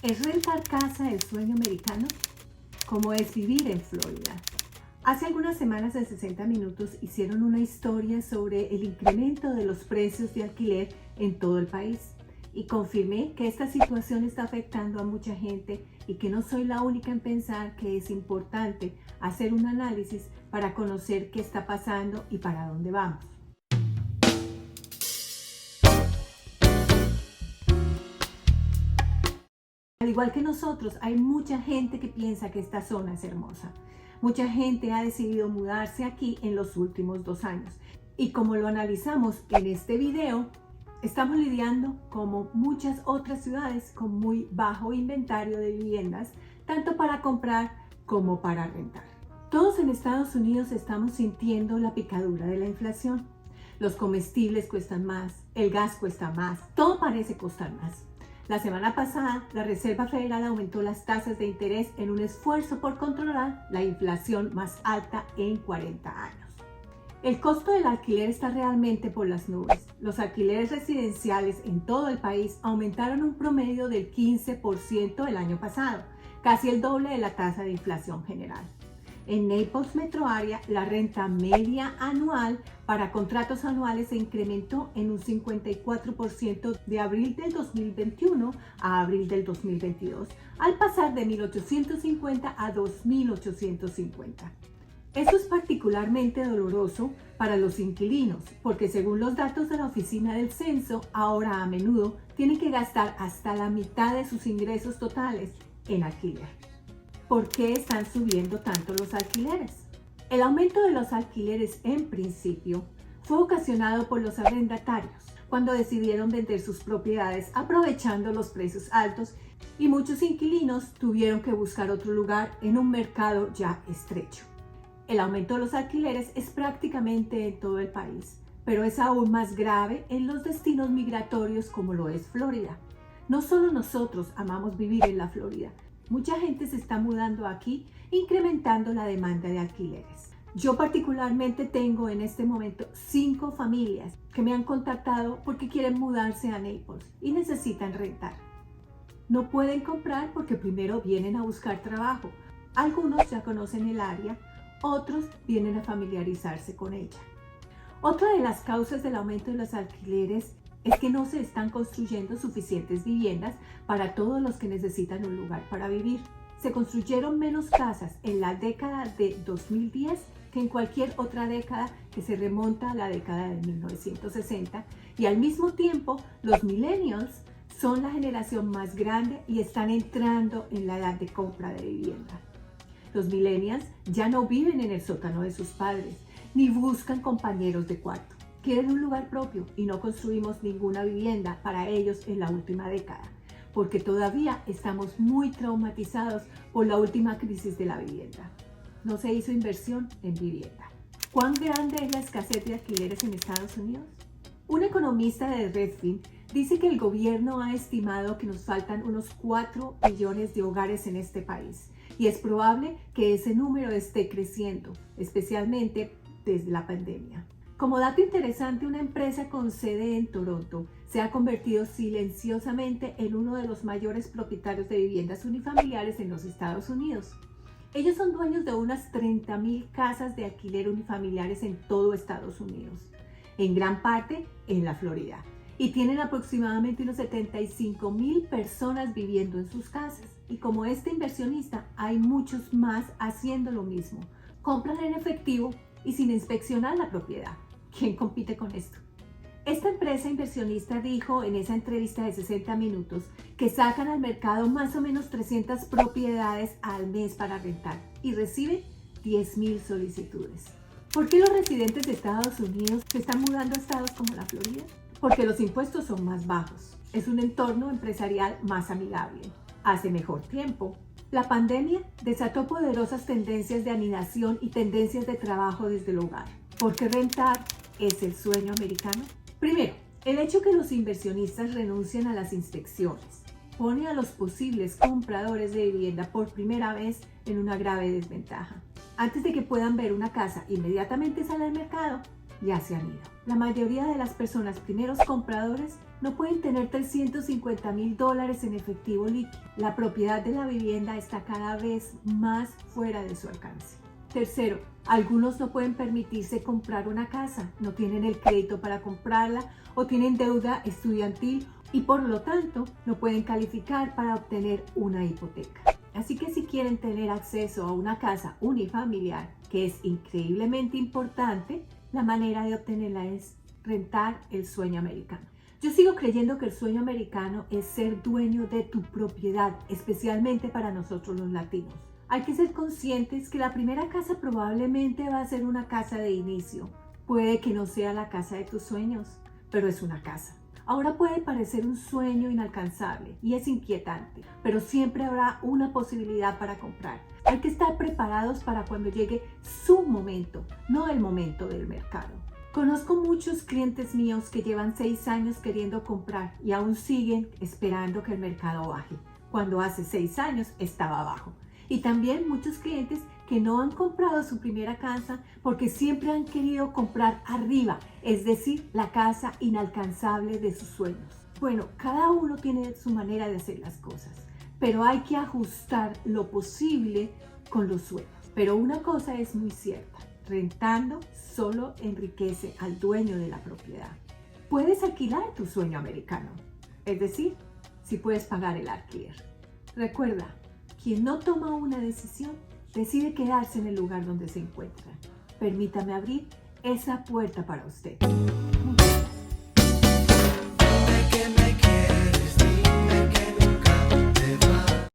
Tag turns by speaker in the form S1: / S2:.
S1: ¿Es rentar casa el sueño americano? ¿Cómo es vivir en Florida? Hace algunas semanas en 60 Minutos hicieron una historia sobre el incremento de los precios de alquiler en todo el país y confirmé que esta situación está afectando a mucha gente y que no soy la única en pensar que es importante hacer un análisis para conocer qué está pasando y para dónde vamos. Al igual que nosotros, hay mucha gente que piensa que esta zona es hermosa. Mucha gente ha decidido mudarse aquí en los últimos 2 años. Y como lo analizamos en este video, estamos lidiando, como muchas otras ciudades, con muy bajo inventario de viviendas, tanto para comprar como para rentar. Todos en Estados Unidos estamos sintiendo la picadura de la inflación. Los comestibles cuestan más, el gas cuesta más, todo parece costar más. La semana pasada, la Reserva Federal aumentó las tasas de interés en un esfuerzo por controlar la inflación más alta en 40 años. El costo del alquiler está realmente por las nubes. Los alquileres residenciales en todo el país aumentaron un promedio del 15% el año pasado, casi el doble de la tasa de inflación general. En Naples Metro Area, la renta media anual para contratos anuales se incrementó en un 54% de abril del 2021 a abril del 2022, al pasar de 1.850 a 2.850. Esto es particularmente doloroso para los inquilinos, porque según los datos de la Oficina del Censo, ahora a menudo tienen que gastar hasta la mitad de sus ingresos totales en alquiler. ¿Por qué están subiendo tanto los alquileres? El aumento de los alquileres en principio fue ocasionado por los arrendatarios cuando decidieron vender sus propiedades aprovechando los precios altos y muchos inquilinos tuvieron que buscar otro lugar en un mercado ya estrecho. El aumento de los alquileres es prácticamente en todo el país, pero es aún más grave en los destinos migratorios como lo es Florida. No solo nosotros amamos vivir en la Florida, mucha gente se está mudando aquí, incrementando la demanda de alquileres. Yo particularmente tengo en este momento 5 familias que me han contactado porque quieren mudarse a Naples y necesitan rentar. No pueden comprar porque primero vienen a buscar trabajo. Algunos ya conocen el área, otros vienen a familiarizarse con ella. Otra de las causas del aumento de los alquileres es que no se están construyendo suficientes viviendas para todos los que necesitan un lugar para vivir. Se construyeron menos casas en la década de 2010 que en cualquier otra década que se remonta a la década de 1960 y al mismo tiempo los millennials son la generación más grande y están entrando en la edad de compra de vivienda. Los millennials ya no viven en el sótano de sus padres ni buscan compañeros de cuarto. Quieren un lugar propio y no construimos ninguna vivienda para ellos en la última década, porque todavía estamos muy traumatizados por la última crisis de la vivienda. No se hizo inversión en vivienda. ¿Cuán grande es la escasez de alquileres en Estados Unidos? Un economista de Redfin dice que el gobierno ha estimado que nos faltan unos 4 millones de hogares en este país y es probable que ese número esté creciendo, especialmente desde la pandemia. Como dato interesante, una empresa con sede en Toronto se ha convertido silenciosamente en uno de los mayores propietarios de viviendas unifamiliares en los Estados Unidos. Ellos son dueños de unas 30,000 casas de alquiler unifamiliares en todo Estados Unidos, en gran parte en la Florida, y tienen aproximadamente unos 75,000 personas viviendo en sus casas. Y como este inversionista, hay muchos más haciendo lo mismo. Compran en efectivo y sin inspeccionar la propiedad. ¿Quién compite con esto? Esta empresa inversionista dijo en esa entrevista de 60 minutos que sacan al mercado más o menos 300 propiedades al mes para rentar y reciben 10,000 solicitudes. ¿Por qué los residentes de Estados Unidos se están mudando a estados como la Florida? Porque los impuestos son más bajos. Es un entorno empresarial más amigable. Hace mejor tiempo. La pandemia desató poderosas tendencias de anidación y tendencias de trabajo desde el hogar. ¿Por qué rentar es el sueño americano? Primero, el hecho que los inversionistas renuncian a las inspecciones pone a los posibles compradores de vivienda por primera vez en una grave desventaja. Antes de que puedan ver una casa inmediatamente sale al mercado, ya se han ido. La mayoría de las personas primeros compradores No pueden tener $350,000 en efectivo líquido. La propiedad de la vivienda está cada vez más fuera de su alcance. Tercero, algunos no pueden permitirse comprar una casa, no tienen el crédito para comprarla o tienen deuda estudiantil y por lo tanto no pueden calificar para obtener una hipoteca. Así que si quieren tener acceso a una casa unifamiliar, que es increíblemente importante, la manera de obtenerla es rentar el sueño americano. Yo sigo creyendo que el sueño americano es ser dueño de tu propiedad, especialmente para nosotros los latinos. Hay que ser conscientes que la primera casa probablemente va a ser una casa de inicio. Puede que no sea la casa de tus sueños, pero es una casa. Ahora puede parecer un sueño inalcanzable y es inquietante, pero siempre habrá una posibilidad para comprar. Hay que estar preparados para cuando llegue su momento, no el momento del mercado. Conozco muchos clientes míos que llevan 6 años queriendo comprar y aún siguen esperando que el mercado baje, cuando hace 6 años estaba bajo. Y también muchos clientes que no han comprado su primera casa porque siempre han querido comprar arriba, es decir, la casa inalcanzable de sus sueños. Bueno, cada uno tiene su manera de hacer las cosas, pero hay que ajustar lo posible con los sueños. Pero una cosa es muy cierta, rentando solo enriquece al dueño de la propiedad. Puedes alquilar tu sueño americano, es decir, si puedes pagar el alquiler. Recuerda, quien no toma una decisión, decide quedarse en el lugar donde se encuentra. Permítame abrir esa puerta para usted. Muchas gracias.